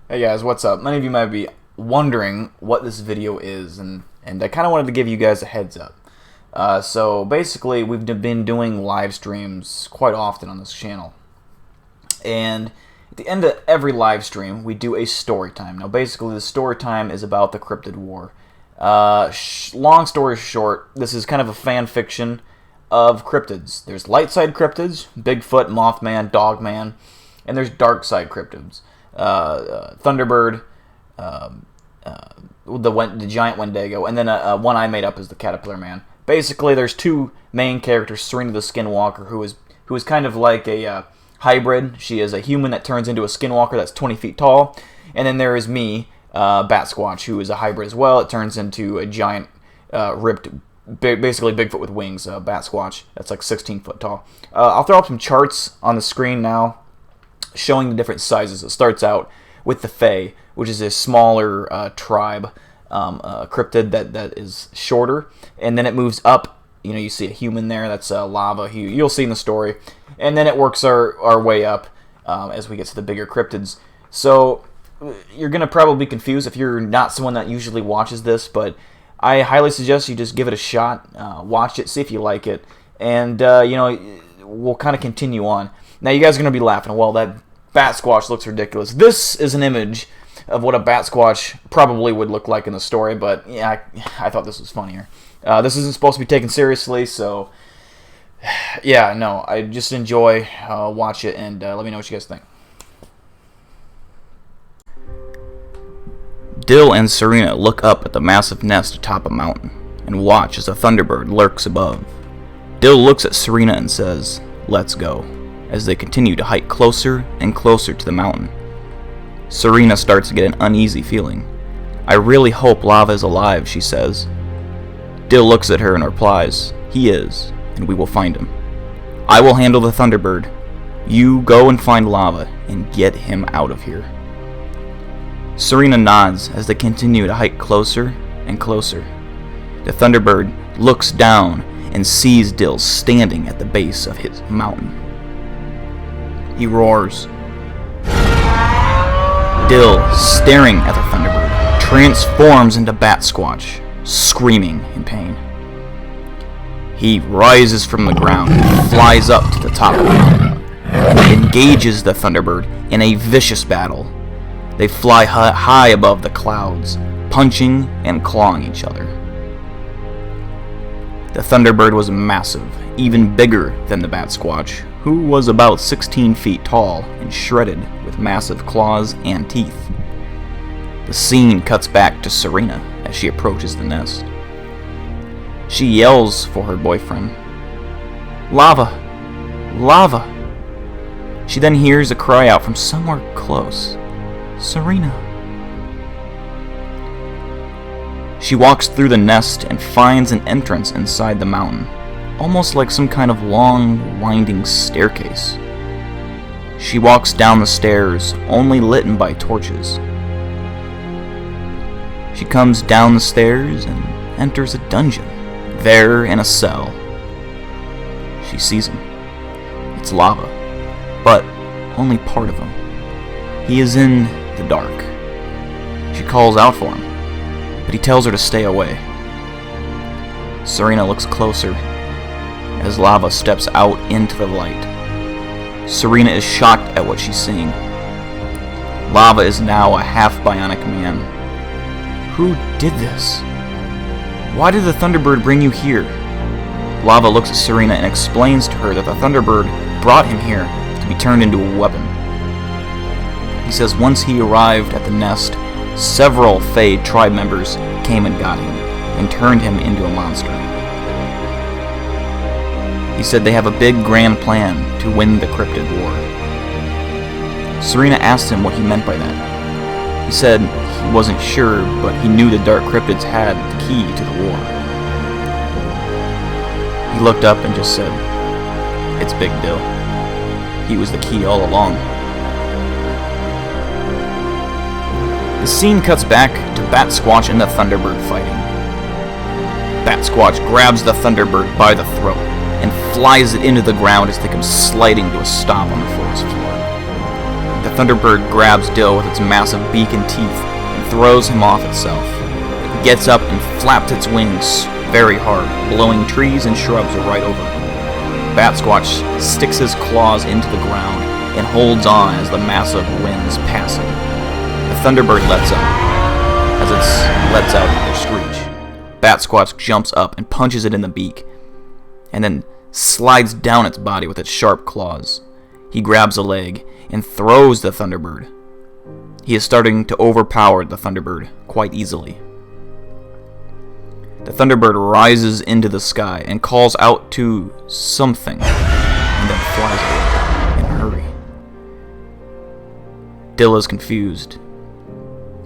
Hey guys, what's up? Many of you might be wondering what this video is, and I kind of wanted to give you guys a heads up. So basically, we've been doing live streams quite often on this channel. And at the end of every live stream, we do a story time. Now basically, the story time is about the Cryptid War. Long story short, this is kind of a fan fiction of cryptids. There's light side cryptids, Bigfoot, Mothman, Dogman, and there's dark side cryptids. Thunderbird, the giant Wendigo, and then one I made up is the Caterpillar Man. Basically, there's two main characters: Serena the Skinwalker, who is kind of like a hybrid. She is a human that turns into a Skinwalker that's 20 feet tall, and then there is me, Bat Squatch, who is a hybrid as well. It turns into a giant, ripped, basically Bigfoot with wings. Bat Squatch that's like 16 foot tall. I'll throw up some charts on the screen now, showing the different sizes. It starts out with the Fae, which is a smaller tribe, cryptid that is shorter, and then it moves up. You see a human there. That's lava. You'll see in the story, and then it works our way up as we get to the bigger cryptids. So you're gonna probably be confused if you're not someone that usually watches this, but I highly suggest you just give it a shot, watch it, see if you like it, and we'll kind of continue on. Now you guys are going to be laughing. Well, that Bat Squatch looks ridiculous. This is an image of what a Bat Squatch probably would look like in the story, but yeah, I thought this was funnier. This isn't supposed to be taken seriously, so yeah, no, I just enjoy, watch it, and let me know what you guys think. Dill and Serena look up at the massive nest atop a mountain and watch as a Thunderbird lurks above. Dill looks at Serena and says, "Let's go," as they continue to hike closer and closer to the mountain. Serena starts to get an uneasy feeling. "I really hope Lava is alive," she says. Dill looks at her and replies, "He is, and we will find him. I will handle the Thunderbird. You go and find Lava and get him out of here." Serena nods as they continue to hike closer and closer. The Thunderbird looks down and sees Dill standing at the base of his mountain. He roars. Dill, staring at the Thunderbird, transforms into Bat Squatch, screaming in pain. He rises from the ground and flies up to the top of the mountain and engages the Thunderbird in a vicious battle. They fly high above the clouds, punching and clawing each other. The Thunderbird was massive, even bigger than the Bat Squatch, who was about 16 feet tall and shredded with massive claws and teeth. The scene cuts back to Serena as she approaches the nest. She yells for her boyfriend. "Lava! Lava!" She then hears a cry out from somewhere close. "Serena." She walks through the nest and finds an entrance inside the mountain, almost like some kind of long, winding staircase. She walks down the stairs, only lit by torches. She comes down the stairs and enters a dungeon. There, in a cell, she sees him. It's Lava, but only part of him. He is in the dark. She calls out for him, but he tells her to stay away. Serena looks closer as Lava steps out into the light. Serena is shocked at what she's seeing. Lava is now a half-bionic man. Who did this? Why did the Thunderbird bring you here? Lava looks at Serena and explains to her that the Thunderbird brought him here to be turned into a weapon. He says once he arrived at the nest, several Fae tribe members came and got him and turned him into a monster. He said they have a big grand plan to win the Cryptid War. Serena asked him what he meant by that. He said he wasn't sure, but he knew the Dark Cryptids had the key to the war. He looked up and just said, "It's BigDill. He was the key all along." The scene cuts back to Bat Squatch and the Thunderbird fighting. Bat Squatch grabs the Thunderbird by the throat and flies it into the ground as they come sliding to a stop on the forest floor. The Thunderbird grabs Dill with its massive beak and teeth and throws him off itself. It gets up and flaps its wings very hard, blowing trees and shrubs right over it. Bat Squatch sticks his claws into the ground and holds on as the massive winds pass him. The Thunderbird lets up. As it lets out another screech, Bat Squatch jumps up and punches it in the beak, and then slides down its body with its sharp claws. He grabs a leg and throws the Thunderbird. He is starting to overpower the Thunderbird quite easily. The Thunderbird rises into the sky and calls out to something, and then flies away in a hurry. Dill is confused,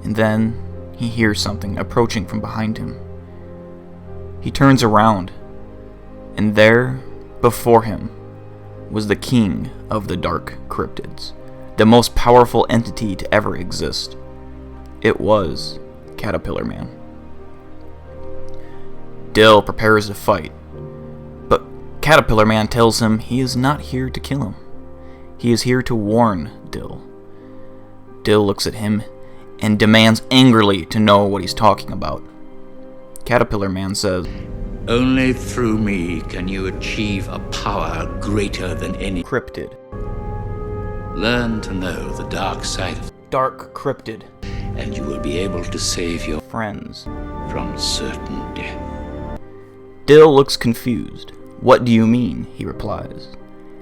and then he hears something approaching from behind him. He turns around, and there, before him, was the king of the dark cryptids, the most powerful entity to ever exist. It was Caterpillar Man. Dill prepares to fight, but Caterpillar Man tells him he is not here to kill him. He is here to warn Dill. Dill looks at him and demands angrily to know what he's talking about. Caterpillar Man says, "Only through me can you achieve a power greater than any Cryptid. Learn to know the dark side of Dark Cryptid. and you will be able to save your Friends. from certain death." Dill looks confused. "What do you mean?" he replies.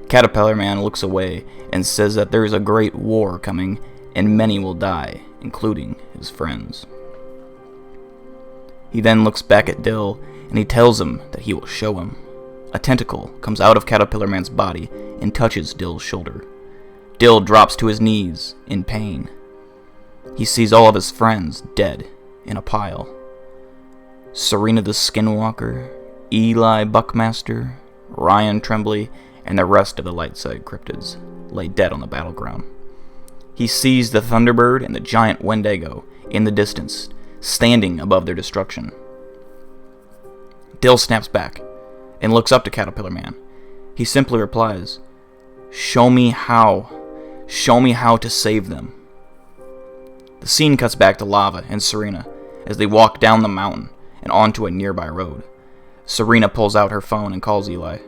Caterpillar Man looks away and says that there is a great war coming and many will die, including his friends. He then looks back at Dill and he tells him that he will show him. A tentacle comes out of Caterpillar Man's body and touches Dill's shoulder. Dill drops to his knees in pain. He sees all of his friends dead in a pile. Serena the Skinwalker, Eli Buckmaster, Ryan Tremblay, and the rest of the Lightside cryptids lay dead on the battleground. He sees the Thunderbird and the giant Wendigo in the distance, standing above their destruction. Dill snaps back and looks up to Caterpillar Man. He simply replies, "Show me how. Show me how to save them." The scene cuts back to Lava and Serena as they walk down the mountain and onto a nearby road. Serena pulls out her phone and calls Eli.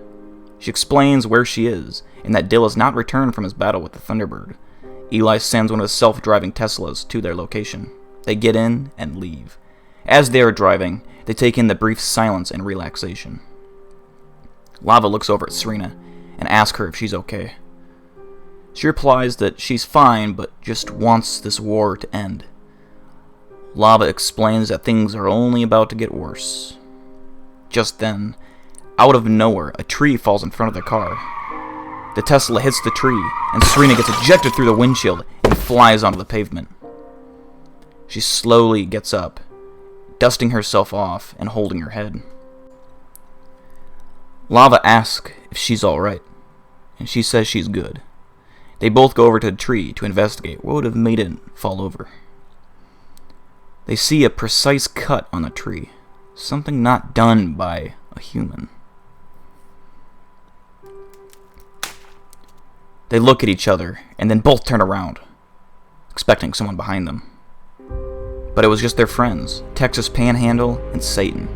She explains where she is and that Dill has not returned from his battle with the Thunderbird. Eli sends one of his self-driving Teslas to their location. They get in and leave. As they are driving, they take in the brief silence and relaxation. Lava looks over at Serena and asks her if she's okay. She replies that she's fine, but just wants this war to end. Lava explains that things are only about to get worse. Just then, out of nowhere, a tree falls in front of the car. The Tesla hits the tree, and Serena gets ejected through the windshield and flies onto the pavement. She slowly gets up, dusting herself off and holding her head. Lava asks if she's alright, and she says she's good. They both go over to the tree to investigate what would have made it fall over. They see a precise cut on the tree, something not done by a human. They look at each other and then both turn around, expecting someone behind them. But it was just their friends, Texas Panhandle and Satan.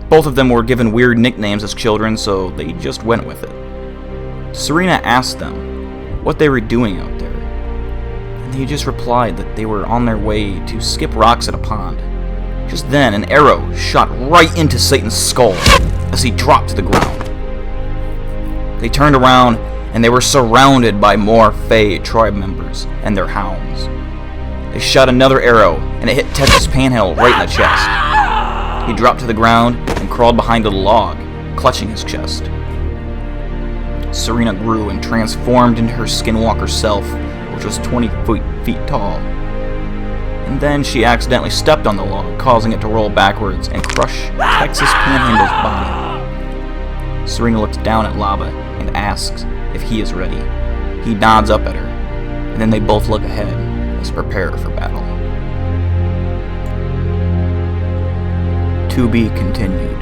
Both of them were given weird nicknames as children, so they just went with it. Serena asked them what they were doing out there, and they just replied that they were on their way to skip rocks at a pond. Just then, an arrow shot right into Satan's skull as he dropped to the ground. They turned around and they were surrounded by more Fae tribe members and their hounds. They shot another arrow and it hit Texas Panhandle right in the chest. He dropped to the ground and crawled behind a log, clutching his chest. Serena grew and transformed into her Skinwalker self, which was 20 feet tall. And then she accidentally stepped on the log, causing it to roll backwards and crush Texas Panhandle's body. Serena looks down at Lava and asks if he is ready. He nods up at her, and then they both look ahead as prepare for battle. To be continued.